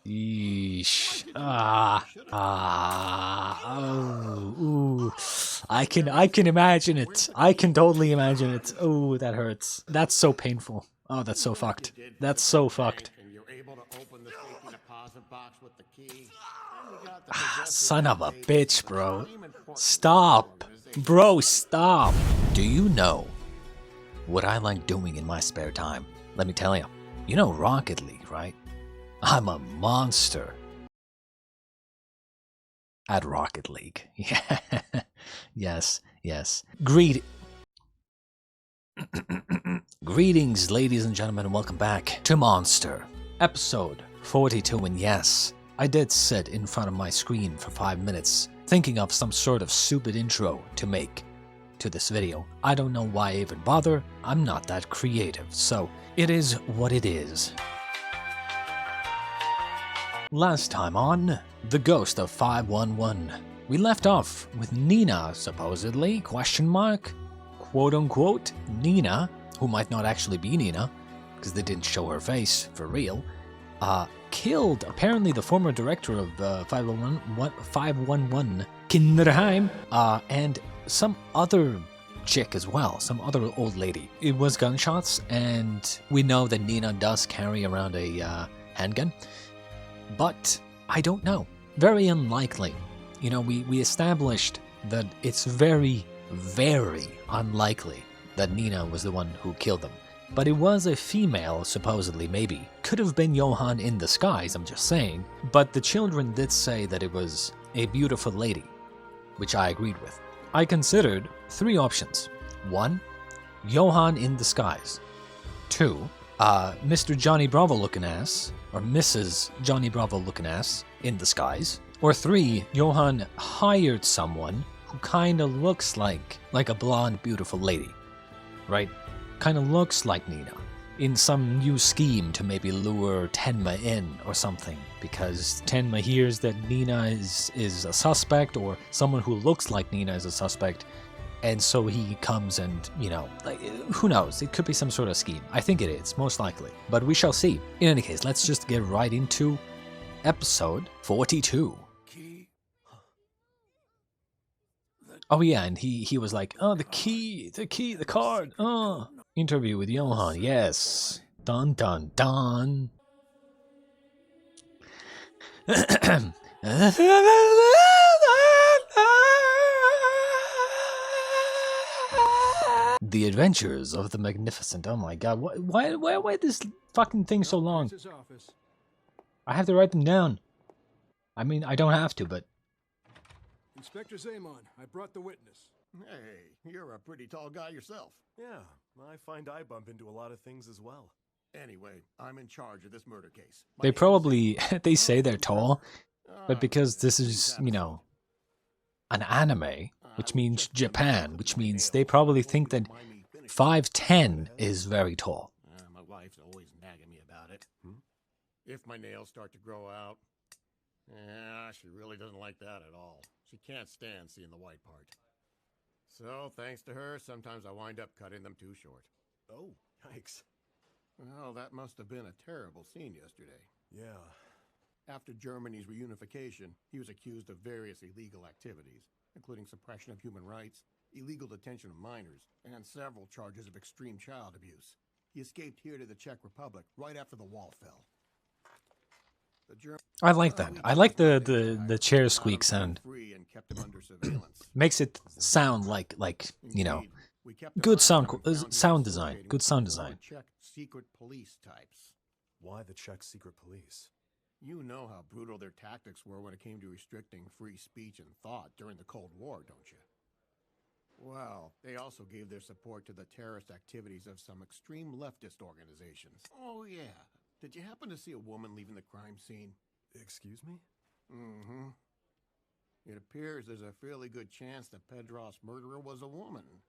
Yeesh. Ooh. I can imagine it. I can totally imagine it. Oh, that hurts. That's so painful. Oh, that's so fucked. That's so fucked. Son of a bitch, bro. Stop. Bro, stop. Do you know what I like doing in my spare time? Let me tell you. You know Rocket League, right? I'm a monster at Rocket League. Yeah. Yes, yes. Greetings, ladies and gentlemen, and welcome back to Monster, episode 42. And yes, I did sit in front of my screen for 5 minutes, thinking of some sort of stupid intro to make to this video. I don't know why I even bother. I'm not that creative, so it is what it is. Last time on The Ghost of 511, we left off with Nina, supposedly, quote-unquote, Nina, who might not actually be Nina, because they didn't show her face, for real, killed, apparently, the former director of 511, Kinderheim, and some other chick as well, some other old lady. It was gunshots, and we know that Nina does carry around a handgun. But I don't know. Very unlikely. You know, we established that it's very, very unlikely that Nina was the one who killed them. But it was a female, supposedly, maybe. Could have been Johan in disguise, I'm just saying. But the children did say that it was a beautiful lady, which I agreed with. I considered 3 options. 1, Johan in disguise. 2, Mr. Johnny Bravo looking ass, or Mrs. Johnny Bravo looking ass in disguise. Or 3, Johan hired someone who kind of looks like a blonde, beautiful lady, right? Kind of looks like Nina, in some new scheme to maybe lure Tenma in or something, because Tenma hears that Nina is a suspect, or someone who looks like Nina is a suspect, and so he comes and, you know, like, who knows? It could be some sort of scheme. I think it is, most likely. But we shall see. In any case, let's just get right into episode 42. Oh yeah, and he was like, oh, the card. Oh, interview with Johan, yes. Dun dun dun. The Adventures of the Magnificent. Oh my god, why this fucking thing so long? I have to write them down. I mean, I don't have to, but... Inspector Zaman, I brought the witness. Hey, you're a pretty tall guy yourself. Yeah, I find I bump into a lot of things as well. Anyway, I'm in charge of this murder case. They probably, they say they're tall, but because this is, you know, an anime, which means Japan, which means they probably think that 5'10" is very tall. My wife's always nagging me about it. If my nails start to grow out, she really doesn't like that at all. She can't stand seeing the white part. So, thanks to her, sometimes I wind up cutting them too short. Oh, yikes. Well, that must have been a terrible scene yesterday. Yeah. After Germany's reunification, he was accused of various illegal activities, including suppression of human rights, illegal detention of minors, and several charges of extreme child abuse. He escaped here to the Czech Republic right after the wall fell. I like that. I like the chair squeak sound. Makes it sound like you know, good sound design. Good sound design. Czech secret police types. Why the Czech secret police? You know how brutal their tactics were when it came to restricting free speech and thought during the Cold War, don't you? Well, they also gave their support to the terrorist activities of some extreme leftist organizations. Oh, yeah. Did you happen to see a woman leaving the crime scene? Excuse me? Mm-hmm. It appears there's a fairly good chance that Pedrov's murderer was a woman.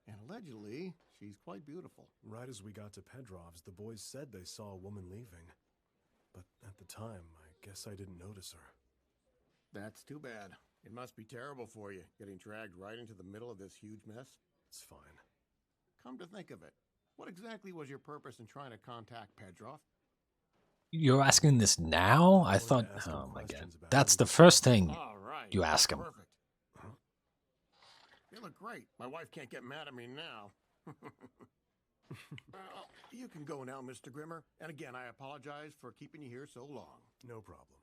And allegedly, she's quite beautiful. Right as we got to Pedrov's, the boys said they saw a woman leaving. But at the time, I guess I didn't notice her. That's too bad. It must be terrible for you, getting dragged right into the middle of this huge mess. It's fine. Come to think of it, what exactly was your purpose in trying to contact Pedrov? You're asking this now? I thought, ask him oh my god. questions about That's the anything. first thing All right. you ask him. Perfect. You look great. My wife can't get mad at me now. Well, you can go now, Mr. Grimmer. And again, I apologize for keeping you here so long. No problem.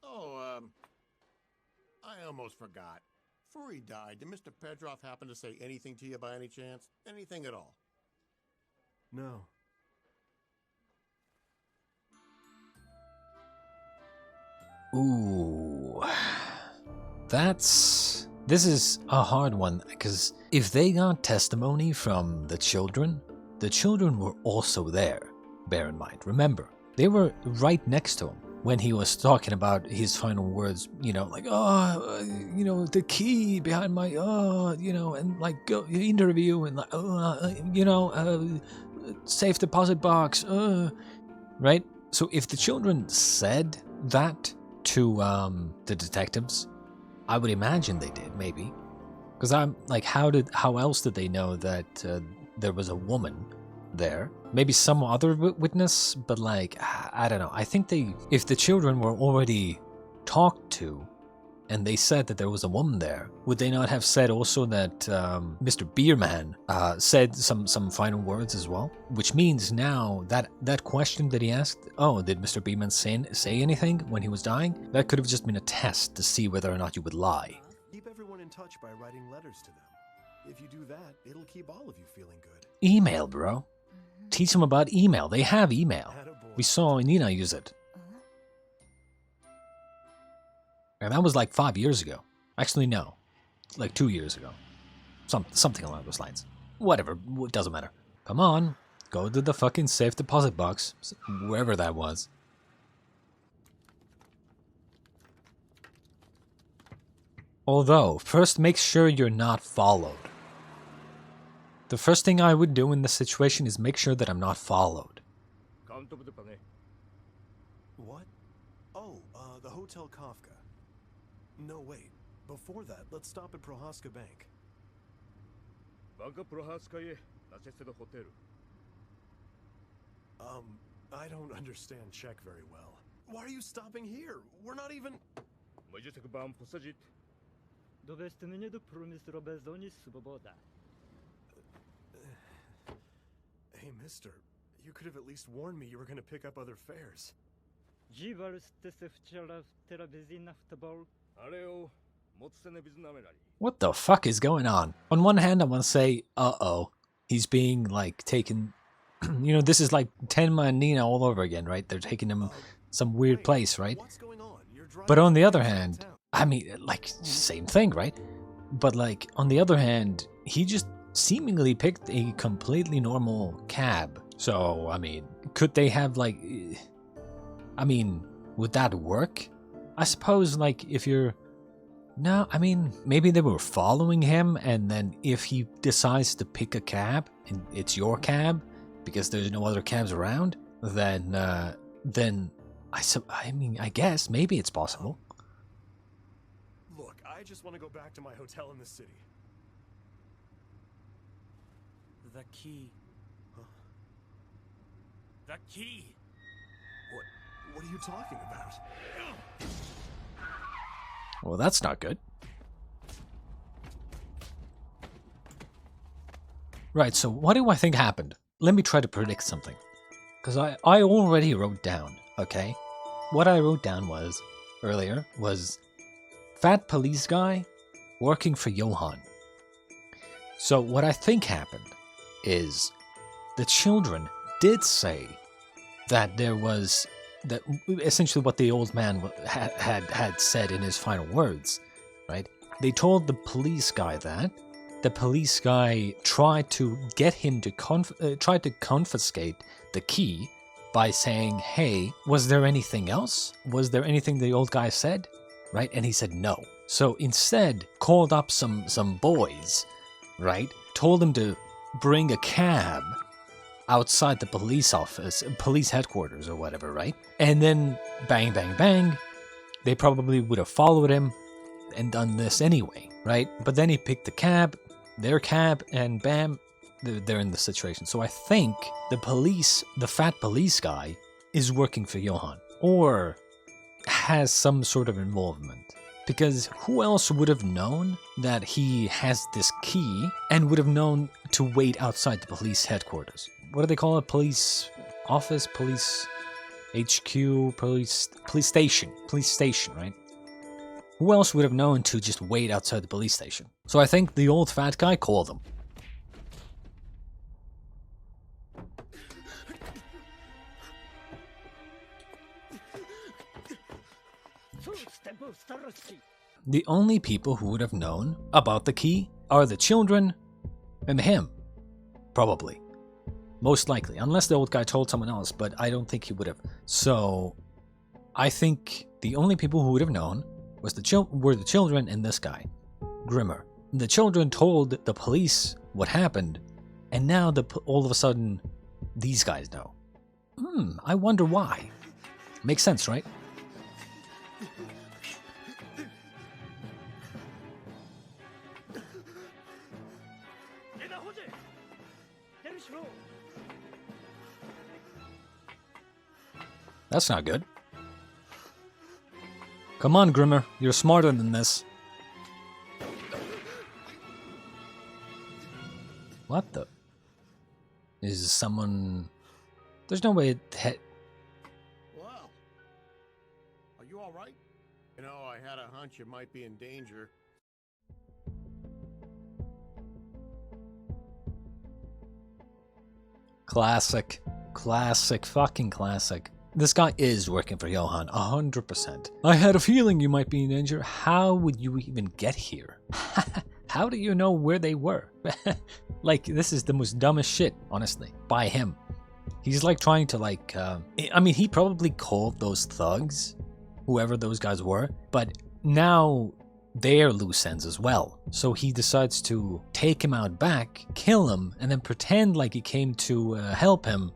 Oh, I almost forgot. Before he died, did Mr. Pedroff happen to say anything to you by any chance? Anything at all? No. Ooh. This is a hard one, because if they got testimony from the children were also there, bear in mind. Remember, they were right next to him when he was talking about his final words, you know, like, the key behind my, and like, go interview, and like, safe deposit box, right? So if the children said that to the detectives, I would imagine they did, maybe. Because I'm like, how else did they know that there was a woman there? Maybe some other witness, but like, I don't know. I think if the children were already talked to and they said that there was a woman there, would they not have said also that Mr. Beerman said some final words as well? Which means now that question that he asked, oh, did Mr. Beerman say anything when he was dying? That could have just been a test to see whether or not you would lie. Keep everyone in touch by writing letters to them. If you do that, it'll keep all of you feeling good. Email, bro. Teach them about email. They have email. Attaboy. We saw Nina use it. And that was like 5 years ago. Actually, no. Like 2 years ago. Something along those lines. Whatever, it doesn't matter. Come on, go to the fucking safe deposit box, wherever that was. Although, first make sure you're not followed. The first thing I would do in this situation is make sure that I'm not followed. What? Oh, the Hotel Kafka. No, wait. Before that, let's stop at Prohaska Bank. I don't understand Czech very well. Why are you stopping here? We're not even... Hey, mister. You could have at least warned me you were gonna pick up other fares. What the fuck is going on? On one hand, I want to say, uh-oh, he's being, like, taken... this is like Tenma and Nina all over again, right? They're taking him some weird place, right? What's going on? You're driving But on the other across hand, town. I mean, like, same thing, right? But, like, on the other hand, he just seemingly picked a completely normal cab. So, I mean, could they have, like... I mean, would that work? I suppose, like, if you're... No, I mean, maybe they were following him, and then if he decides to pick a cab, and it's your cab, because there's no other cabs around, then I mean, I guess, maybe it's possible. Look, I just want to go back to my hotel in the city. The key. Huh? The key! What are you talking about? Well, that's not good. Right, so what do I think happened? Let me try to predict something. Because I already wrote down, okay? What I wrote down earlier was fat police guy working for Johan. So what I think happened is the children did say that there was... that essentially what the old man had said in his final words, right? They told the police guy that. The police guy tried to get him to confiscate the key by saying, hey, was there anything else? Was there anything the old guy said? Right? And he said no. So instead, called up some boys, right? Told them to bring a cab outside the police office, police headquarters or whatever, right? And then bang, bang, bang, they probably would have followed him and done this anyway, right? But then he picked the cab, their cab, and bam, they're in the situation. So I think the fat police guy, is working for Johan, or has some sort of involvement. Because who else would have known that he has this key and would have known to wait outside the police headquarters? What do they call it? Police office, police HQ, police station, right? Who else would have known to just wait outside the police station? So I think the old fat guy called him. The only people who would have known about the key are the children and him. Probably. Most likely. Unless the old guy told someone else, but I don't think he would have. So, I think the only people who would have known were the children and this guy, Grimmer. The children told the police what happened, and now all of a sudden, these guys know. I wonder why. Makes sense, right? That's not good. Come on, Grimmer. You're smarter than this. What the? Is someone... There's no way it... Well, are you all right? You know, I had a hunch you might be in danger. Classic. Classic. Fucking classic. This guy is working for Johan, 100%. I had a feeling you might be in danger. How would you even get here? How do you know where they were? Like, this is the most dumbest shit, honestly, by him. He's like trying to like, I mean, he probably called those thugs, whoever those guys were, but now they're loose ends as well. So he decides to take him out back, kill him, and then pretend like he came to help him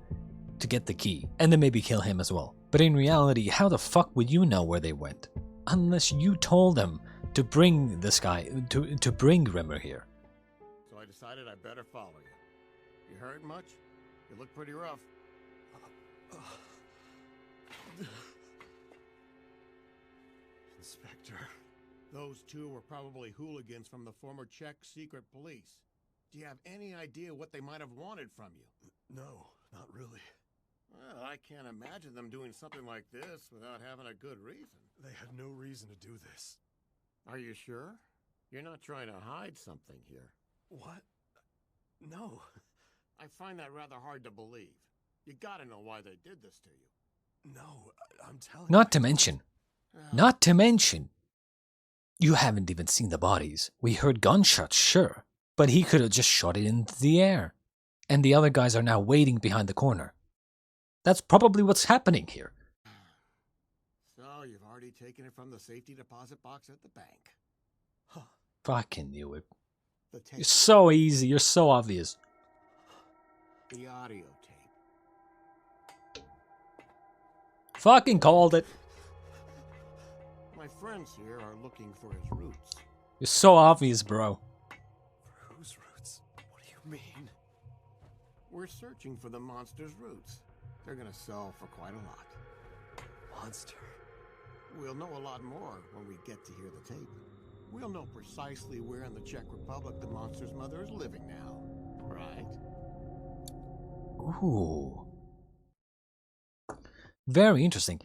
to get the key, and then maybe kill him as well. But in reality, how the fuck would you know where they went? Unless you told them to bring this guy, to bring Grimmer here. So I decided I better follow you. You hurt much? You look pretty rough. Inspector. Those two were probably hooligans from the former Czech secret police. Do you have any idea what they might have wanted from you? No, not really. Well, I can't imagine them doing something like this without having a good reason. They had no reason to do this. Are you sure? You're not trying to hide something here. What? No. I find that rather hard to believe. You gotta know why they did this to you. No, I'm telling you. Not to mention, you haven't even seen the bodies. We heard gunshots, sure, but he could have just shot it into the air. And the other guys are now waiting behind the corner. That's probably what's happening here. So you've already taken it from the safety deposit box at the bank. Huh. Fucking knew it. The tape. You're so easy, you're so obvious. The audio tape. Fucking called it. My friends here are looking for his roots. You're so obvious, bro. For whose roots? What do you mean? We're searching for the monster's roots. They're gonna sell for quite a lot. Monster. We'll know a lot more when we get to hear the tape. We'll know precisely where in the Czech Republic the monster's mother is living now, right? Ooh. Very interesting.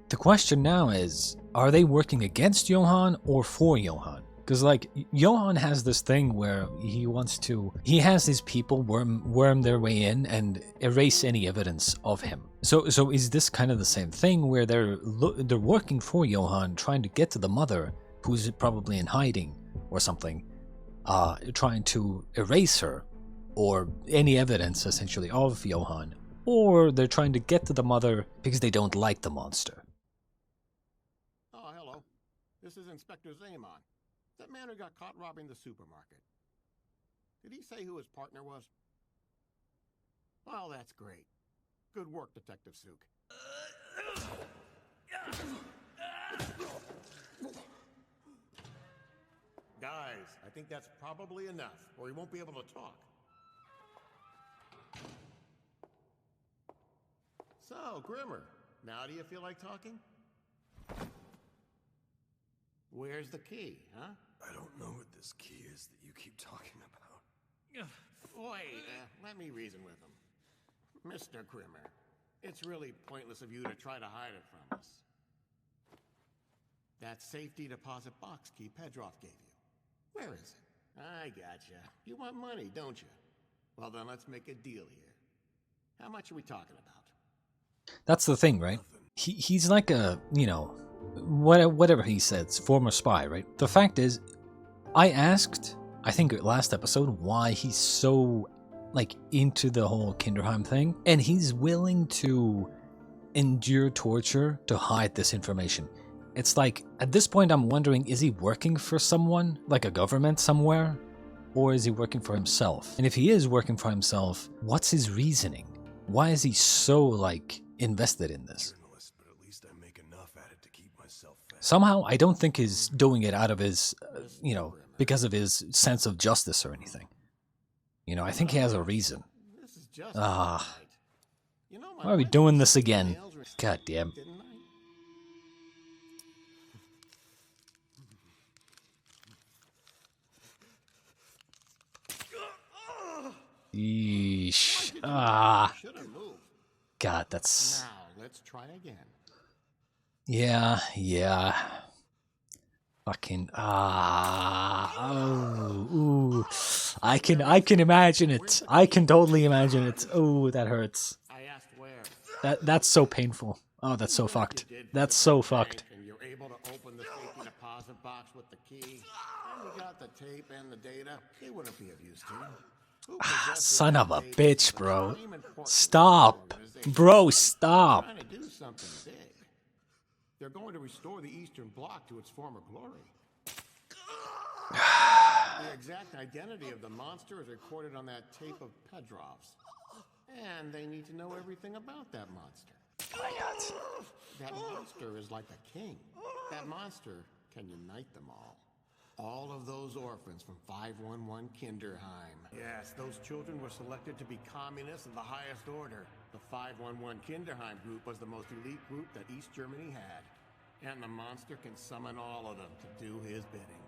The question now is, are they working against Johan or for Johan? Because, like, Johan has this thing where he has his people worm their way in and erase any evidence of him. So is this kind of the same thing where they're working for Johan, trying to get to the mother, who's probably in hiding or something, trying to erase her or any evidence essentially of Johan, or they're trying to get to the mother because they don't like the monster. Oh, hello. This is Inspector Zaman. That man who got caught robbing the supermarket. Did he say who his partner was? Well, that's great. Good work, Detective Suk. Guys, I think that's probably enough, or he won't be able to talk. So, Grimmer, now do you feel like talking? Where's the key, huh? I don't know what this key is that you keep talking about. Wait, let me reason with him. Mr. Grimmer, it's really pointless of you to try to hide it from us. That safety deposit box key Pedroff gave you. Where is it? I gotcha. You want money, don't you? Well, then let's make a deal here. How much are we talking about? That's the thing, right? He's like a, you know, whatever he says, former spy, right? The fact is, I asked, I think last episode, why he's so, like, into the whole Kinderheim thing, and he's willing to endure torture to hide this information. It's like, at this point I'm wondering, is he working for someone, like a government somewhere? Or is he working for himself? And if he is working for himself, what's his reasoning? Why is he so, like, invested in this? Journalist, but at least I make enough at it to keep myself fed. Somehow, I don't think he's doing it out of his, you know, because of his sense of justice or anything. You know, I think he has a reason. This is just You know, why are we doing this again? God damn. Yeesh. God, that's... Now, let's try again. Yeah. Fucking... ooh. I can imagine it. I can totally imagine it. Oh, that hurts. I asked where. That's so painful. Oh, that's so fucked. That's so fucked. And you're able to open the safety deposit box with the key. And you got the tape and the data. They wouldn't be of use to you. Son of a bitch, bro. Stop. Bro, stop. Trying to do something big. They're going to restore the Eastern Bloc to its former glory. The exact identity of the monster is recorded on that tape of Pedroff's. And they need to know everything about that monster. That monster is like a king. That monster can unite them all. All of those orphans from 511 Kinderheim. Yes, those children were selected to be communists of the highest order. The 511 Kinderheim group was the most elite group that East Germany had. And the monster can summon all of them to do his bidding.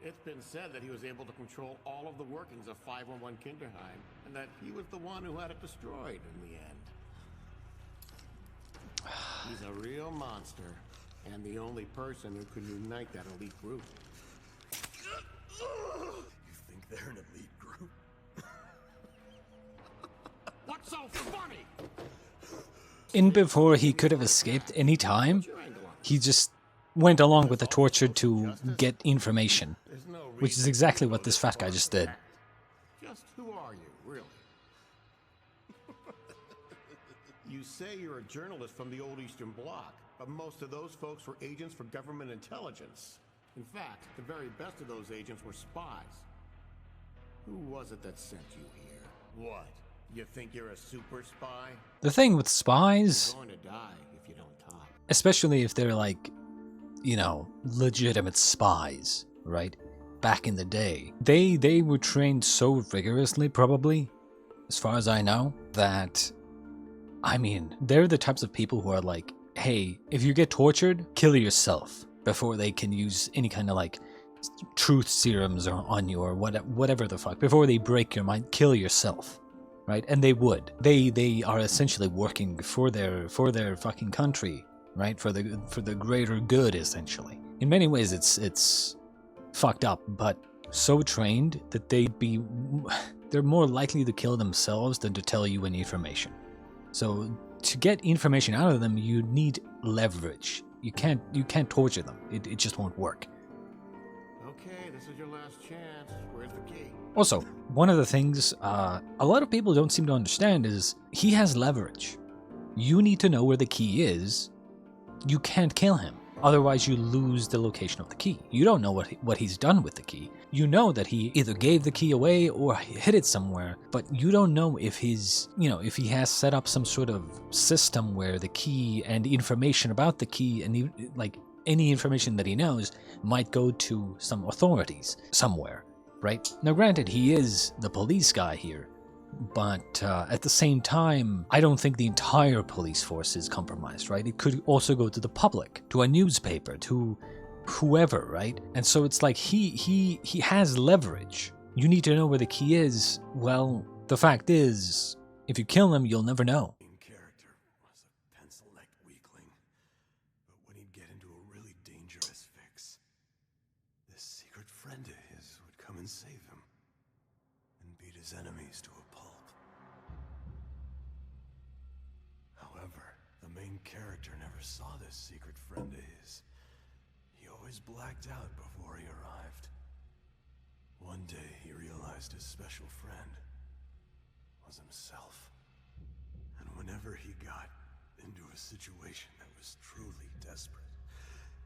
It's been said that he was able to control all of the workings of 511 Kinderheim, and that he was the one who had it destroyed in the end. He's a real monster, and the only person who could unite that elite group. You think they're an elite group? What's so funny? And before he could have escaped any time, he just went along with the torture to get information, which is exactly what this fat guy just did. Just who are you, really? You say you're a journalist from the old Eastern Bloc, but most of those folks were agents for government intelligence. In fact, the very best of those agents were spies. Who was it that sent you here? What? You think you're a super spy? The thing with spies, You're going to die if you don't talk. especially if they're like, you know, legitimate spies, right? Back in the day, they were trained so rigorously, probably, as far as I know, that, I mean, they're the types of people who are like, hey, if you get tortured, kill yourself before they can use any kind of like truth serums on you or whatever the fuck. Before they break your mind, kill yourself, right? And they would. They are essentially working for their fucking country, right? For the greater good, essentially. In many ways, it's fucked up, but so trained that they're more likely to kill themselves than to tell you any information. So to get information out of them, you need leverage. You can't torture them. It just won't work. Okay, this is your last chance. Where's the key? Also, one of the things a lot of people don't seem to understand is he has leverage. You need to know where the key is. You can't kill him. Otherwise, you lose the location of the key. You don't know what he's done with the key. You know that he either gave the key away or hid it somewhere, but you don't know if if he has set up some sort of system where the key and information about the key and like any information that he knows might go to some authorities somewhere, right? Now, granted, he is the police guy here, But at the same time, I don't think the entire police force is compromised, right? It could also go to the public, to a newspaper, to whoever, right? And so it's like he has leverage. You need to know where the key is. Well, the fact is, if you kill him, you'll never know. Main character was a pencil-necked weakling, but when he'd get into a really dangerous fix, this secret friend of his would come and save him, and beat his enemies to a pulp. However, the main character never saw this secret friend of his. He always blacked out before he arrived. One day he realized his special friend was himself. And whenever he got into a situation that was truly desperate,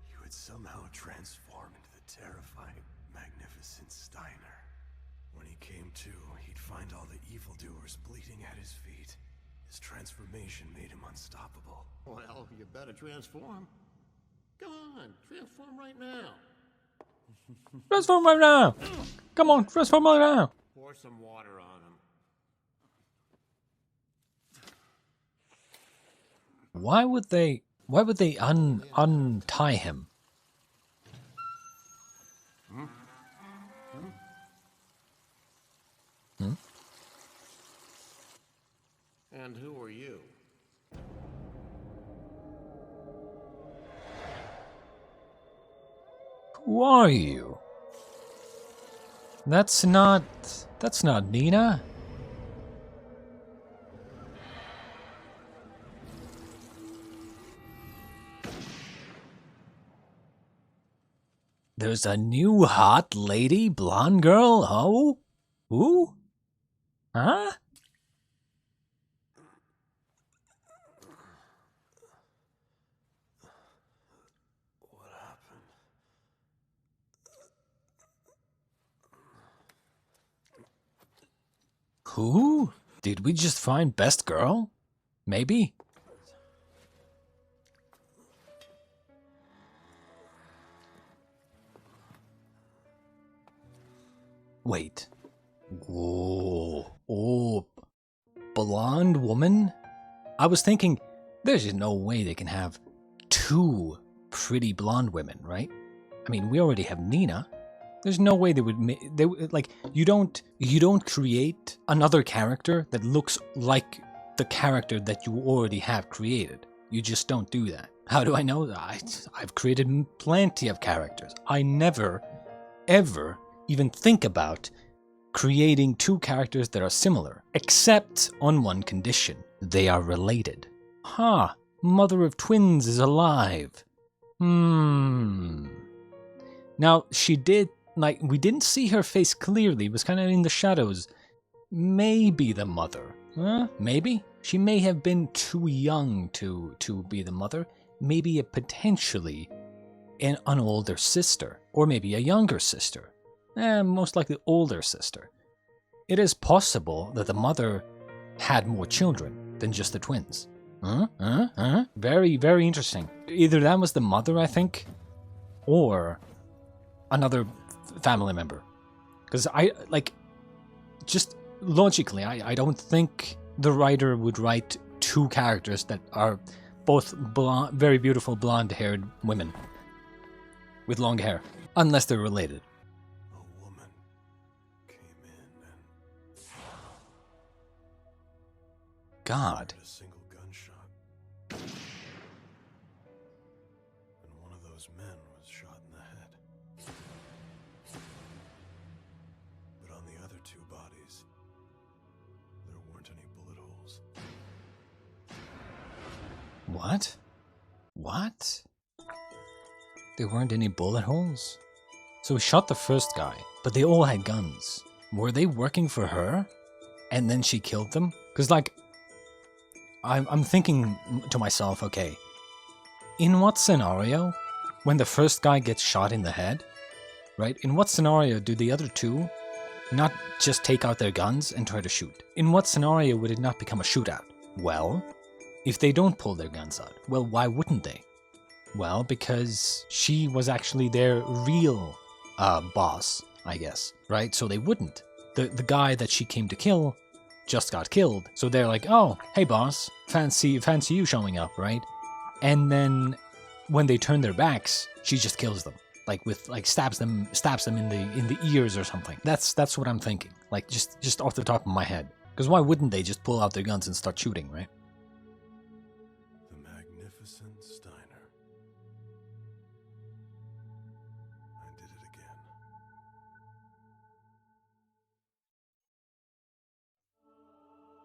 he would somehow transform into the terrifying, magnificent Steiner. When he came to, he'd find all the evildoers bleeding at his feet. His transformation made him unstoppable. Well, you better transform. Come on, transform right now. Transform right now! Come on, transform right now! Pour some water on him. Why would they untie him? And who are you? Who are you? That's not Nina. There's a new hot lady, blonde girl. Oh? Who? Huh? What happened? Who? Did we just find best girl? Maybe? Wait. Whoa. Oh. Blonde woman? I was thinking, there's just no way they can have two pretty blonde women, right? I mean, we already have Nina. There's no way they would like, you don't create another character that looks like the character that you already have created. You just don't do that. How do I know that? I've created plenty of characters. I never, ever even think about creating two characters that are similar, except on one condition. They are related. Ha! Mother of twins is alive. Now, she did, like, we didn't see her face clearly. It was kind of in the shadows. Maybe the mother. Maybe? She may have been too young to be the mother. Maybe potentially an older sister. Or maybe a younger sister. Most likely older sister. It is possible that the mother had more children than just the twins. Very, very interesting. Either that was the mother, I think, or another family member. Because just logically, I don't think the writer would write two characters that are both very beautiful blonde-haired women with long hair, unless they're related. A woman came in and God. heard a single gunshot. And one of those men was shot in the head. But on the other two bodies, there weren't any bullet holes. What? What? There weren't any bullet holes? So he shot the first guy, but they all had guns. Were they working for her? And then she killed them? Because, like, I'm thinking to myself, okay, in what scenario, when the first guy gets shot in the head, right? In what scenario do the other two not just take out their guns and try to shoot? In what scenario would it not become a shootout? Well, if they don't pull their guns out, well, why wouldn't they? Well, because she was actually their real boss, I guess, right? So they wouldn't. The guy that she came to kill just got killed. So they're like, oh, hey boss, fancy you showing up, right? And then when they turn their backs, she just kills them. Stabs them in the ears or something. That's what I'm thinking. Like just off the top of my head. Because why wouldn't they just pull out their guns and start shooting, right? The magnificent Steiner. I did it again.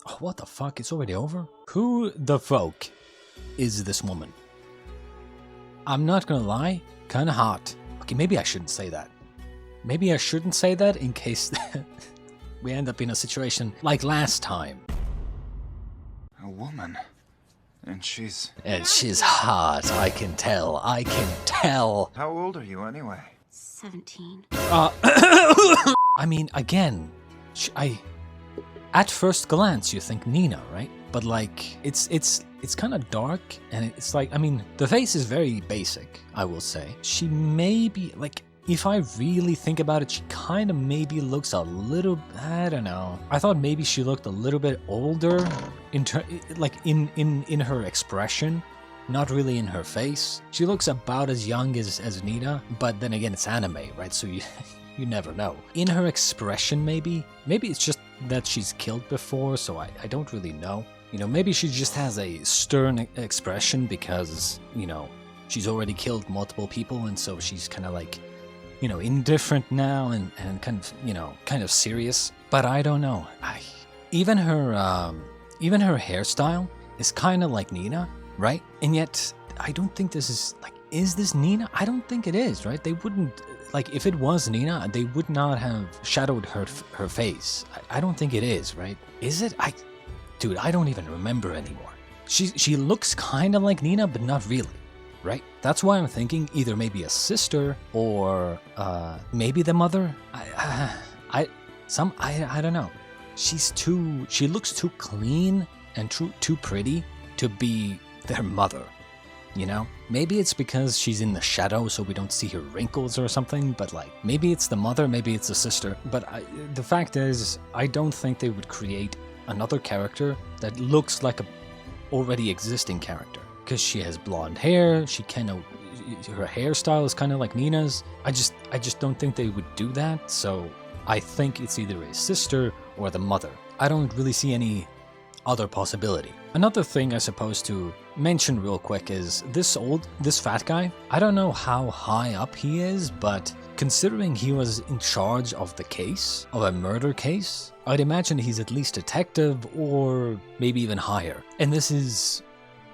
Oh, what the fuck? It's already over? Who the fuck is this woman? I'm not gonna lie, kinda hot. Okay, maybe I shouldn't say that. Maybe I shouldn't say that in case we end up in a situation like last time. A woman. And she's hot, I can tell. I can tell. How old are you anyway? 17. I mean, again, at first glance you think Nina, right? But like, it's kind of dark, and it's like, I mean, the face is very basic, I will say. She maybe, like, if I really think about it, she kind of maybe looks a little, I don't know. I thought maybe she looked a little bit older, in her expression, not really in her face. She looks about as young as Nina, but then again, it's anime, right? So you never know. In her expression, maybe it's just that she's killed before, so I don't really know. You know, maybe she just has a stern expression because, you know, she's already killed multiple people, and so she's kind of like, you know, indifferent now and kind of, you know, kind of serious. But I don't know. Even her hairstyle is kind of like Nina, right? And yet, I don't think this is, like, is this Nina? I don't think it is, right? They wouldn't, like, if it was Nina, they would not have shadowed her face. I don't think it is, right? Is it? Dude, I don't even remember anymore. She looks kind of like Nina, but not really, right? That's why I'm thinking either maybe a sister or maybe the mother. I don't know. She looks too clean and too pretty to be their mother, you know? Maybe it's because she's in the shadow so we don't see her wrinkles or something, but like, maybe it's the mother, maybe it's the sister. But the fact is, I don't think they would create another character that looks like a already existing character, because she has blonde hair. Her hairstyle is kind of like Nina's. I just don't think they would do that. So I think it's either a sister or the mother. I don't really see any other possibility. Another thing I suppose to mention real quick is this fat guy. I don't know how high up he is, but considering he was in charge of the case, of a murder case, I'd imagine he's at least detective or maybe even higher. And this is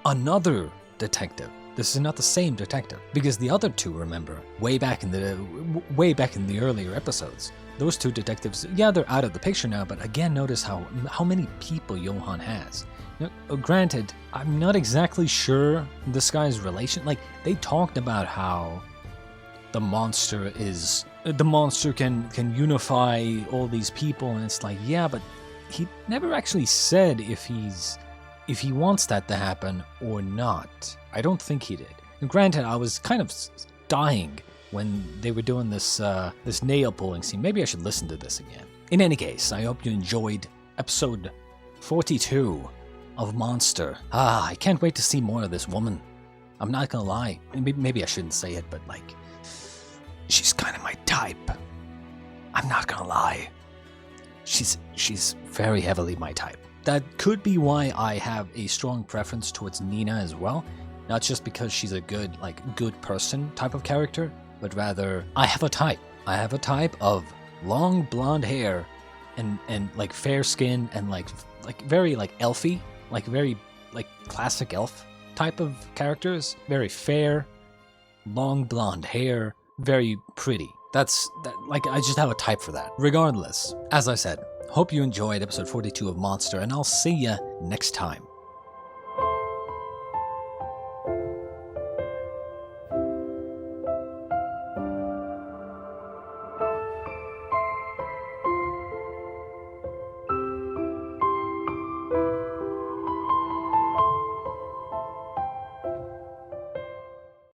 another detective. This is not the same detective, because the other two, remember, way back in the earlier episodes, those two detectives, yeah, they're out of the picture now, but again, notice how many people Johan has. Now, granted, I'm not exactly sure this guy's relation. Like, they talked about how the monster can unify all these people, and it's like, yeah, but he never actually said if he wants that to happen or not. I don't think he did. And granted, I was kind of dying when they were doing this nail pulling scene. Maybe I should listen to this again. In any case, I hope you enjoyed episode 42 of Monster. I can't wait to see more of this woman. I'm not gonna lie. Maybe I shouldn't say it, but like, she's kind of my type. I'm not gonna lie. She's very heavily my type. That could be why I have a strong preference towards Nina as well. Not just because she's a good person type of character, but rather I have a type. I have a type of long blonde hair and like fair skin and like very like elfy, like very like classic elf type of characters. Very fair, long blonde hair, very pretty. Like, I just have a type for that. Regardless, as I said, hope you enjoyed episode 42 of Monster, and I'll see ya next time.